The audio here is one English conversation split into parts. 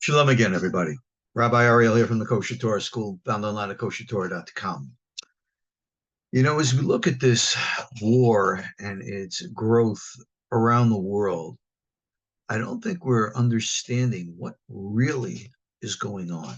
Shalom again, everybody. Rabbi Ariel here from the KosherTorah School, found online at KosherTorah.com. You know, as we look at this war and its growth around the world, I don't think we're understanding what really is going on.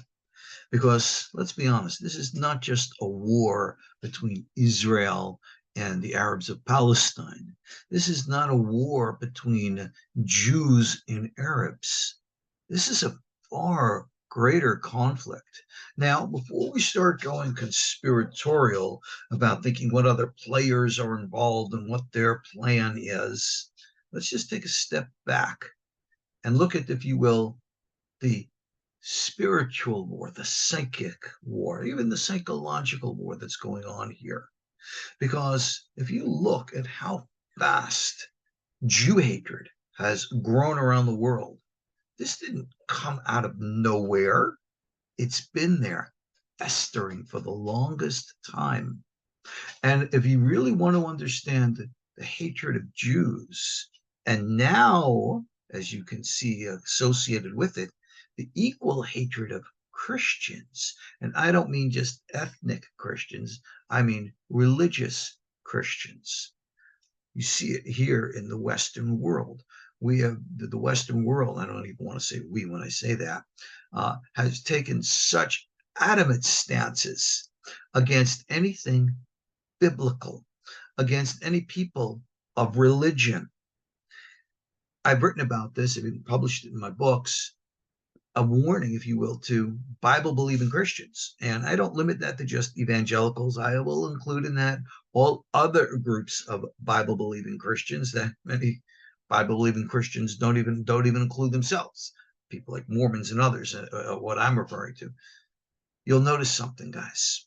Because let's be honest, this is not just a war between Israel and the Arabs of Palestine. This is not a war between Jews and Arabs. This is a far greater conflict. Now, before we start going conspiratorial about thinking what other players are involved and what their plan is, let's just take a step back and look at, if you will, the spiritual war, the psychic war, even the psychological war that's going on here. Because if you look at how fast Jew hatred has grown around the world, this didn't come out of nowhere. It's been there, festering for the longest time. And if you really want to understand the hatred of Jews, and now, as you can see associated with it, the equal hatred of Christians, and I don't mean just ethnic Christians, I mean religious Christians. You see it here in the Western world. We have the Western world, I don't even want to say we when I say that, has taken such adamant stances against anything biblical, against any people of religion. I've written about this, I've even published it in my books, a warning, if you will, to Bible-believing Christians. And I don't limit that to just evangelicals. I will include in that all other groups of Bible-believing Christians that many Bible-believing Christians don't even include themselves. People like Mormons and others, what I'm referring to. You'll notice something, guys.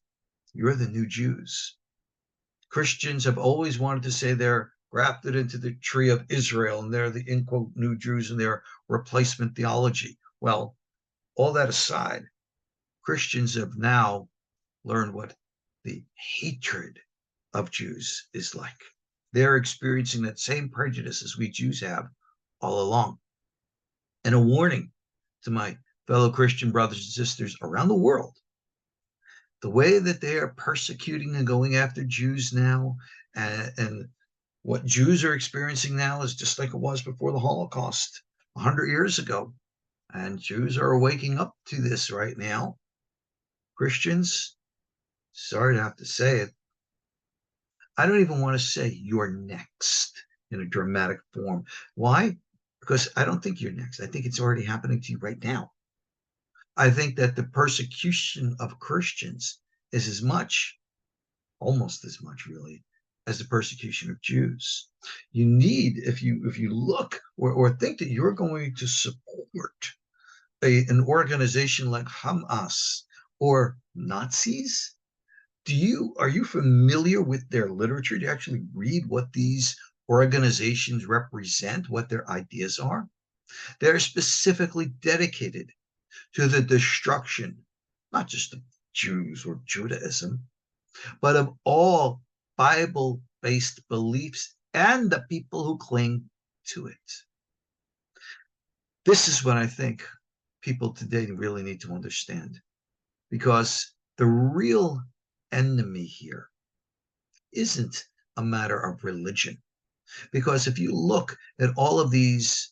You're the new Jews. Christians have always wanted to say they're grafted into the tree of Israel and they're the, in quote, new Jews and their replacement theology. Well, all that aside, Christians have now learned what the hatred of Jews is like. They're experiencing that same prejudice as we Jews have all along. And a warning to my fellow Christian brothers and sisters around the world, the way that they are persecuting and going after Jews now, and what Jews are experiencing now is just like it was before the Holocaust 100 years ago. And Jews are waking up to this right now. Christians, sorry to have to say it, I don't even want to say you're next in a dramatic form. Why? Because I don't think you're next. I think it's already happening to you right now. I think that the persecution of Christians is as much, almost as much really, as the persecution of Jews. You need, if you look or think that you're going to support an organization like Hamas or Nazis, are you familiar with their literature? Do you actually read what these organizations represent, what their ideas are? They're specifically dedicated to the destruction, not just of Jews or Judaism, but of all Bible-based beliefs and the people who cling to it. This is what I think people today really need to understand, because the real enemy here isn't a matter of religion. Because if you look at all of these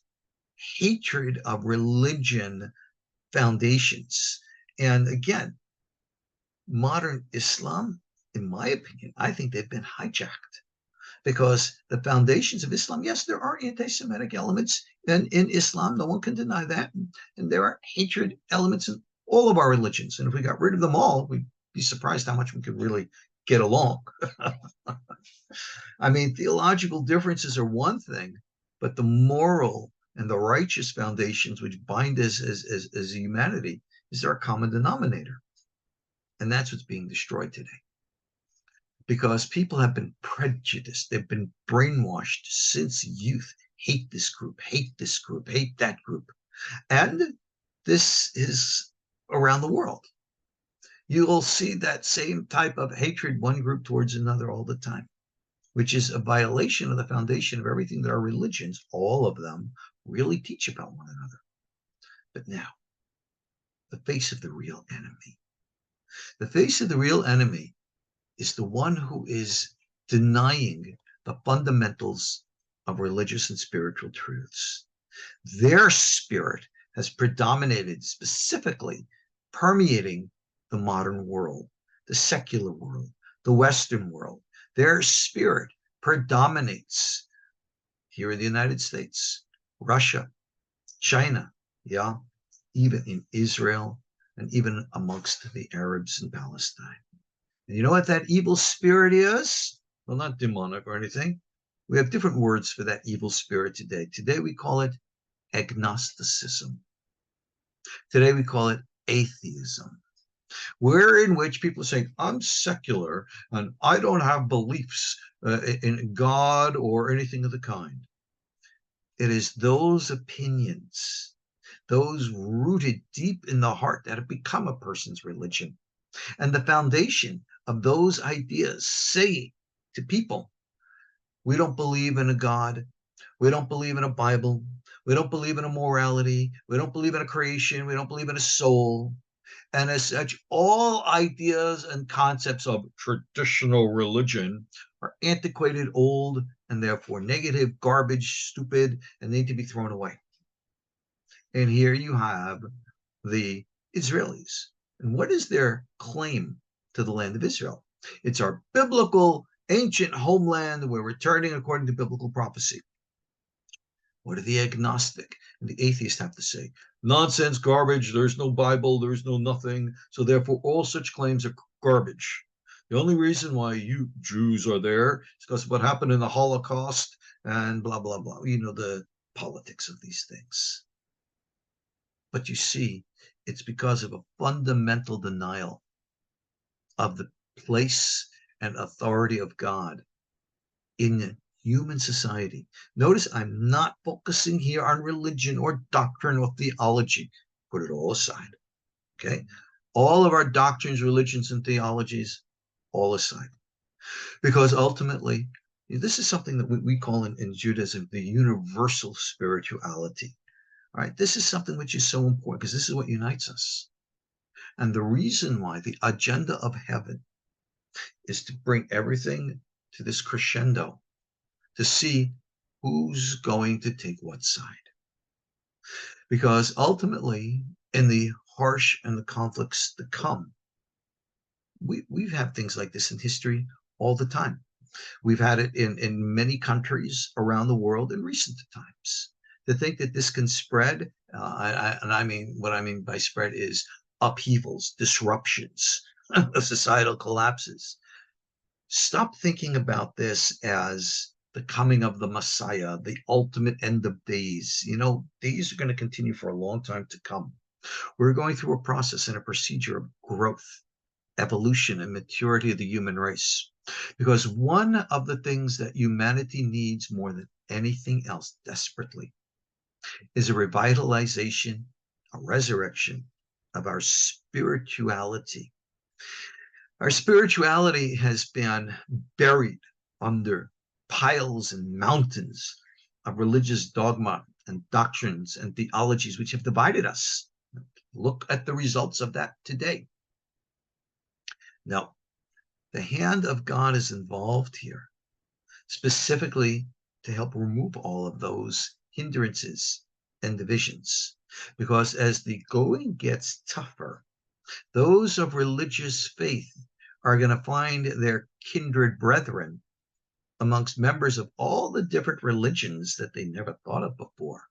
hatred of religion foundations, and again, modern Islam, in my opinion, I think they've been hijacked. Because the foundations of Islam, yes, there are anti-Semitic elements in Islam. No one can deny that. And there are hatred elements in all of our religions. And if we got rid of them all, we'd be surprised how much we could really get along. I mean, theological differences are one thing, but the moral and the righteous foundations which bind us as humanity is our common denominator. And that's what's being destroyed today. Because people have been prejudiced, they've been brainwashed since youth. Hate this group, hate this group, hate that group. And this is around the world. You will see that same type of hatred, one group towards another, all the time, which is a violation of the foundation of everything that our religions, all of them, really teach about one another. But now, the face of the real enemy. The face of the real enemy is the one who is denying the fundamentals of religious and spiritual truths. Their spirit has predominated, specifically permeating the modern world, the secular world, the Western world. Their spirit predominates here in the United States, Russia, China, yeah, even in Israel, and even amongst the Arabs in Palestine. And you know what that evil spirit is? Well, not demonic or anything. We have different words for that evil spirit today. Today we call it agnosticism. Today we call it atheism, in which people are saying, I'm secular and I don't have beliefs in God or anything of the kind. It is those opinions, those rooted deep in the heart, that have become a person's religion. And the foundation of those ideas say to people, we don't believe in a God. We don't believe in a Bible. We don't believe in a morality. We don't believe in a creation. We don't believe in a soul. And as such, all ideas and concepts of traditional religion are antiquated, old, and therefore negative, garbage, stupid, and need to be thrown away. And here you have the Israelis. And what is their claim to the land of Israel? It's our biblical, ancient homeland. We're returning according to biblical prophecy. What do the agnostic and the atheist have to say? Nonsense, garbage. There's no Bible. There's no nothing. So therefore, all such claims are garbage. The only reason why you Jews are there is because of what happened in the Holocaust and blah, blah, blah. You know, the politics of these things. But you see, it's because of a fundamental denial of the place and authority of God in human society. Notice I'm not focusing here on religion or doctrine or theology. Put it all aside, okay? All of our doctrines, religions, and theologies, all aside. Because ultimately, this is something that we call in Judaism the universal spirituality. All right, this is something which is so important because this is what unites us. And the reason why the agenda of heaven is to bring everything to this crescendo, to see who's going to take what side. Because ultimately, in the harsh and the conflicts to come, we've had things like this in history all the time. We've had it in many countries around the world in recent times. To think that this can spread, what I mean by spread is upheavals, disruptions, societal collapses. Stop thinking about this as the coming of the Messiah, the ultimate end of days. You know, days are going to continue for a long time to come. We're going through a process and a procedure of growth, evolution, and maturity of the human race. Because one of the things that humanity needs more than anything else desperately is a revitalization, a resurrection of our spirituality. Our spirituality has been buried under piles and mountains of religious dogma and doctrines and theologies which have divided us. Look at the results of that today. Now, the hand of God is involved here, specifically to help remove all of those hindrances and divisions. Because as the going gets tougher, those of religious faith are going to find their kindred brethren amongst members of all the different religions that they never thought of before.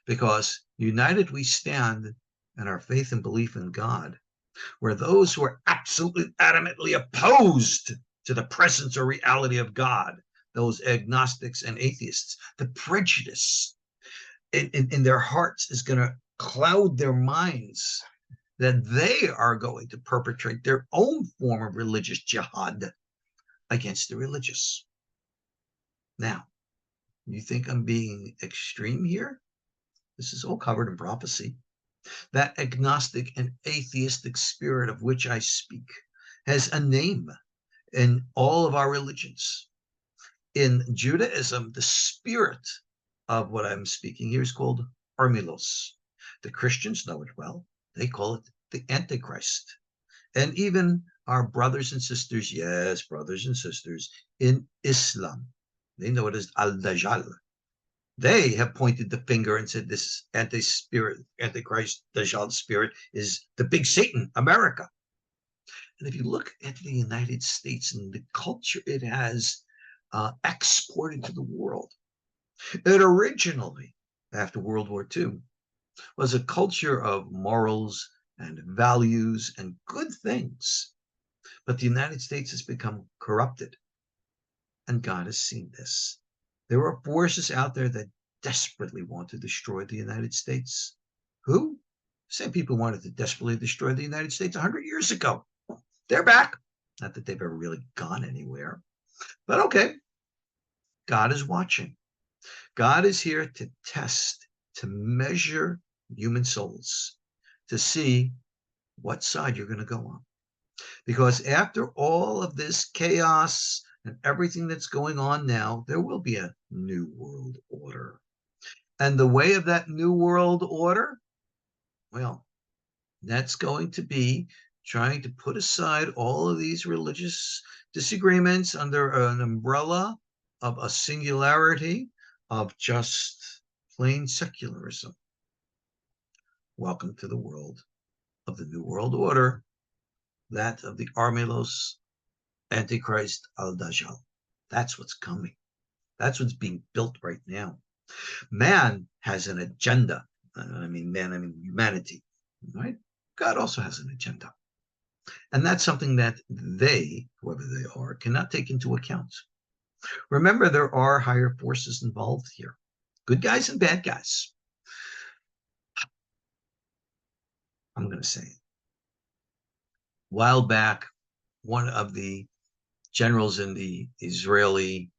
Because united we stand in our faith and belief in God, where those who are absolutely adamantly opposed to the presence or reality of God, those agnostics and atheists, the prejudice in their hearts is going to cloud their minds, that they are going to perpetrate their own form of religious jihad against the religious. Now, you think I'm being extreme here? This is all covered in prophecy. That agnostic and atheistic spirit of which I speak has a name in all of our religions. In Judaism, the spirit of what I'm speaking here is called Armilus. The Christians know it well. They call it the Antichrist. And even our brothers and sisters, yes, brothers and sisters in Islam, they know it as Al-Dajjal. They have pointed the finger and said this Antichrist, Dajjal spirit is the big Satan, America. And if you look at the United States and the culture it has exported to the world, it originally, after World War II, was a culture of morals and values and good things. But the United States has become corrupted, and God has seen this. There are forces out there that desperately want to destroy the United States. Who? Same people wanted to desperately destroy the United States 100 years ago. They're back. Not that they've ever really gone anywhere, but okay. God is watching. God is here to test, to measure human souls, to see what side you're going to go on. Because after all of this chaos and everything that's going on now, there will be a new world order. And the way of that new world order, well, that's going to be trying to put aside all of these religious disagreements under an umbrella of a singularity of just plain secularism. Welcome to the world of the New World Order, that of the Armilus, Antichrist, Al-Dajjal. That's what's coming. That's what's being built right now. Man has an agenda. I mean humanity, right? God also has an agenda. And that's something that they, whoever they are, cannot take into account. Remember, there are higher forces involved here. Good guys and bad guys. I'm going to say it. A while back, one of the generals in the Israeli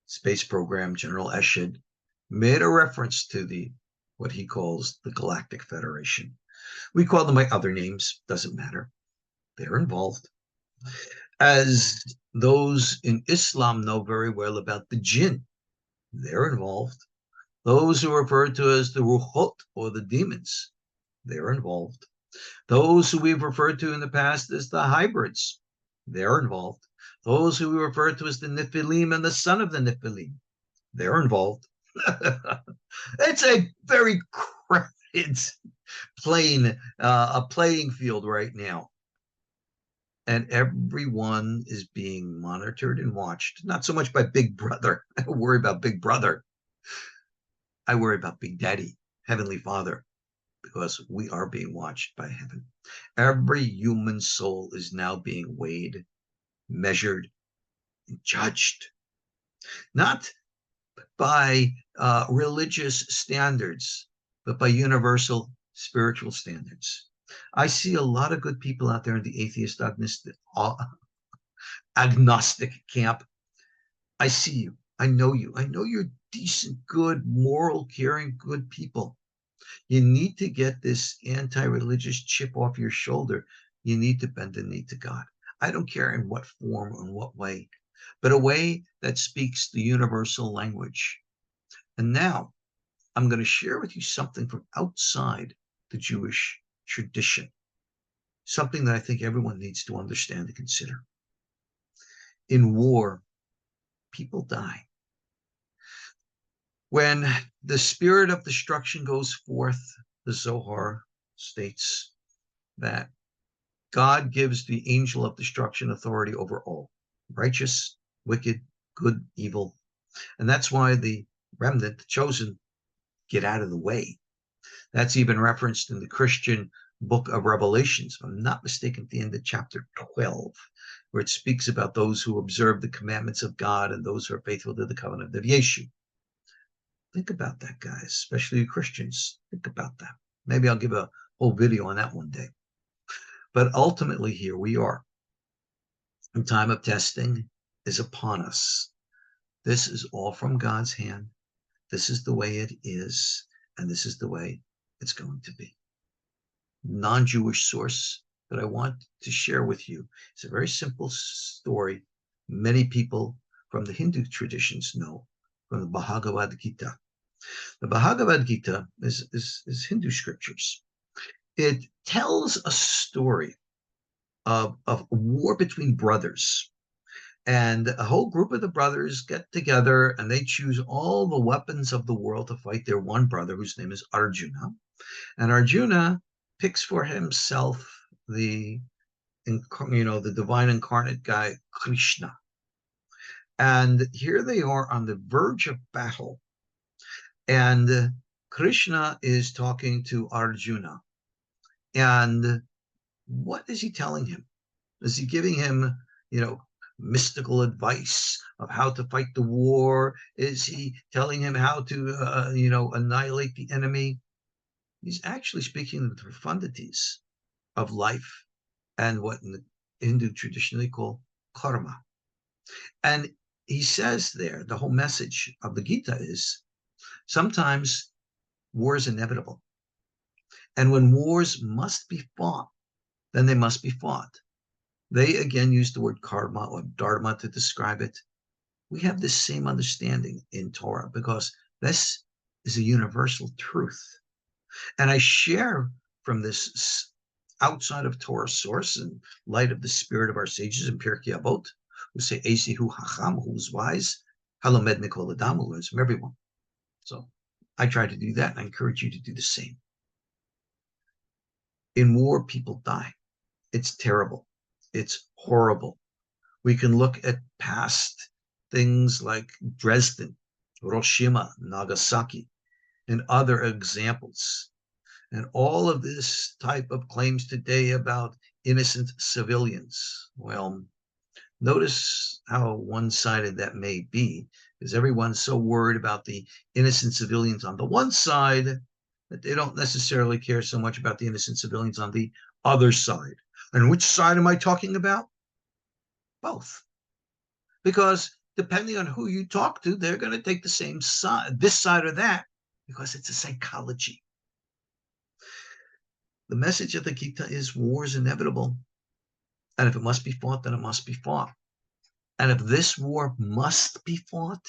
space program, General Eshad, made a reference to what he calls the Galactic Federation. We call them by other names, doesn't matter. They're involved. As those in Islam know very well about the jinn, they're involved. Those who are referred to as the ruhot, or the demons, they're involved. Those who we've referred to in the past as the hybrids, they're involved. Those who we refer to as the Nephilim and the son of the Nephilim, they're involved. It's a very crowded playing field right now. And everyone is being monitored and watched, not so much by Big Brother. I don't worry about Big Brother. I worry about Big Daddy, Heavenly Father, because we are being watched by heaven. Every human soul is now being weighed, measured, and judged, not by religious standards, but by universal spiritual standards. I see a lot of good people out there in the atheist agnostic camp. I see you. I know you. I know you're decent, good, moral, caring, good people. You need to get this anti-religious chip off your shoulder. You need to bend the knee to God. I don't care in what form or in what way, but a way that speaks the universal language. And now I'm going to share with you something from outside the Jewish tradition, something that I think everyone needs to understand and consider. In war, people die. When the spirit of destruction goes forth, the Zohar states that God gives the angel of destruction authority over all, righteous, wicked, good, evil. And that's why the remnant, the chosen, get out of the way. That's even referenced in the Christian book of Revelations, if I'm not mistaken, at the end of chapter 12, where it speaks about those who observe the commandments of God and those who are faithful to the covenant of Yeshu. Think about that, guys, especially Christians. Think about that. Maybe I'll give a whole video on that one day. But ultimately, here we are. The time of testing is upon us. This is all from God's hand. This is the way it is, and this is the way it's going to be. Non-Jewish source that I want to share with you. It's a very simple story. Many people from the Hindu traditions know, from the Babad Gita. The Babad Gita is Hindu scriptures. It tells a story of a war between brothers. And a whole group of the brothers get together and they choose all the weapons of the world to fight their one brother, whose name is Arjuna. And Arjuna picks for himself the divine incarnate guy, Krishna. And here they are on the verge of battle. And Krishna is talking to Arjuna. And what is he telling him? Is he giving him, mystical advice of how to fight the war? Is he telling him how to, annihilate the enemy? He's actually speaking the profundities of life and what in the Hindu tradition they call karma. And he says there, the whole message of the Gita is sometimes war is inevitable. And when wars must be fought, then they must be fought. They again use the word karma or dharma to describe it. We have this same understanding in Torah because this is a universal truth. And I share from this outside of Torah source in light of the spirit of our sages in Pirkei Avot, who say, Ezihu Hacham, who's wise, Halomed Mikol Adam, who learns from everyone. So I try to do that, and I encourage you to do the same. In war, people die. It's terrible. It's horrible. We can look at past things like Dresden, Hiroshima, Nagasaki, and other examples. And all of this type of claims today about innocent civilians. Well, notice how one-sided that may be, because everyone's so worried about the innocent civilians on the one side that they don't necessarily care so much about the innocent civilians on the other side. And which side am I talking about? Both. Because depending on who you talk to, they're going to take the same side, this side or that, because it's a psychology. The message of the Gita is war is inevitable. And if it must be fought, then it must be fought. And if this war must be fought,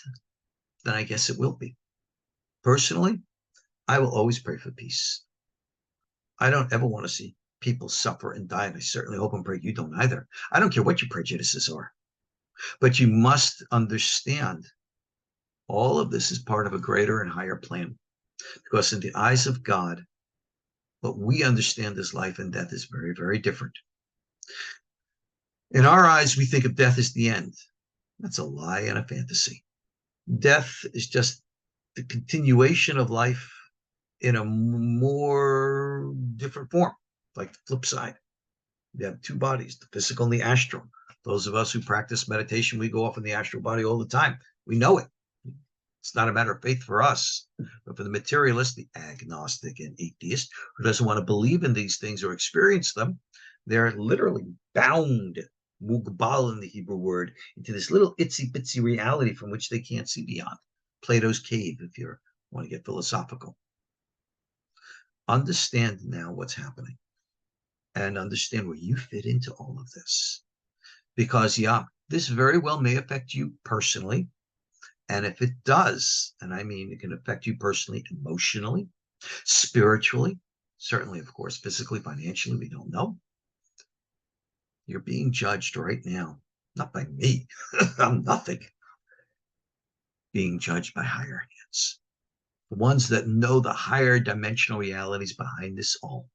then I guess it will be. Personally, I will always pray for peace. I don't ever want to see people suffer and die, and I certainly hope and pray you don't either. I don't care what your prejudices are, but you must understand all of this is part of a greater and higher plan, because in the eyes of God, what we understand as life and death is very, very different. In our eyes, we think of death as the end. That's a lie and a fantasy. Death is just the continuation of life in a more different form, like the flip side. You have two bodies, the physical and the astral. Those of us who practice meditation, we go off in the astral body all the time. We know it. It's not a matter of faith for us, but for the materialist, the agnostic and atheist, who doesn't want to believe in these things or experience them, they're literally bound, mugbal in the Hebrew word, into this little itsy bitsy reality from which they can't see beyond. Plato's cave, if you want to get philosophical. Understand now what's happening and understand where you fit into all of this. Because, this very well may affect you personally. And if it does, and I mean it can affect you personally, emotionally, spiritually, certainly, of course, physically, financially, we don't know. You're being judged right now, not by me. I'm nothing. Being judged by higher hands. The ones that know the higher dimensional realities behind this all.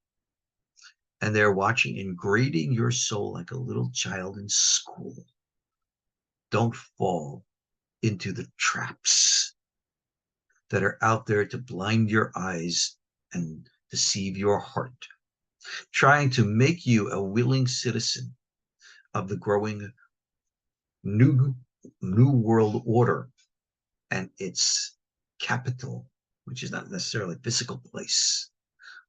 And they're watching and grading your soul like a little child in school. Don't fall into the traps that are out there to blind your eyes and deceive your heart, trying to make you a willing citizen of the growing new world order and its capital, which is not necessarily a physical place,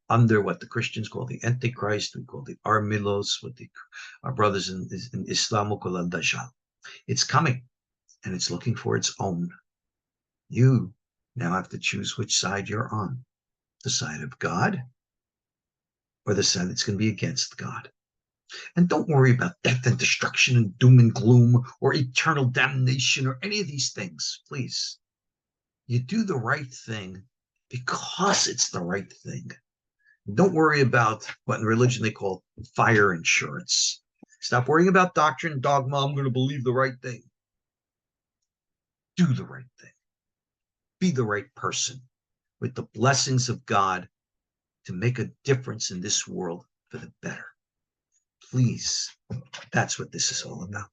under what the Christians call the AntiChrist, we call the Armilus, what our brothers in Islam will call Dajjal. It's coming, and it's looking for its own. You now have to choose which side you're on, the side of God or the side that's going to be against God. And don't worry about death and destruction and doom and gloom or eternal damnation or any of these things, please. You do the right thing because it's the right thing. Don't worry about what in religion they call fire insurance. Stop worrying about doctrine, dogma. I'm going to believe the right thing. Do the right thing. Be the right person with the blessings of God to make a difference in this world for the better. Please, that's what this is all about.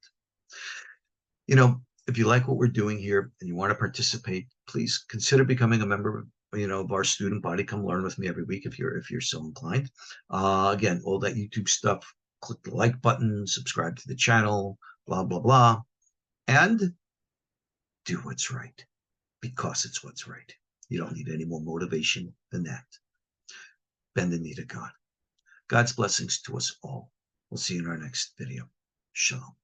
You know, if you like what we're doing here and you want to participate, please consider becoming a member of of our student body. Come learn with me every week if you're so inclined. Again, all that YouTube stuff, click the like button, subscribe to the channel, blah blah blah, and do what's right because it's what's right. You don't need any more motivation than that. Bend the knee to God. God's blessings to us all. We'll see you in our next video. Shalom.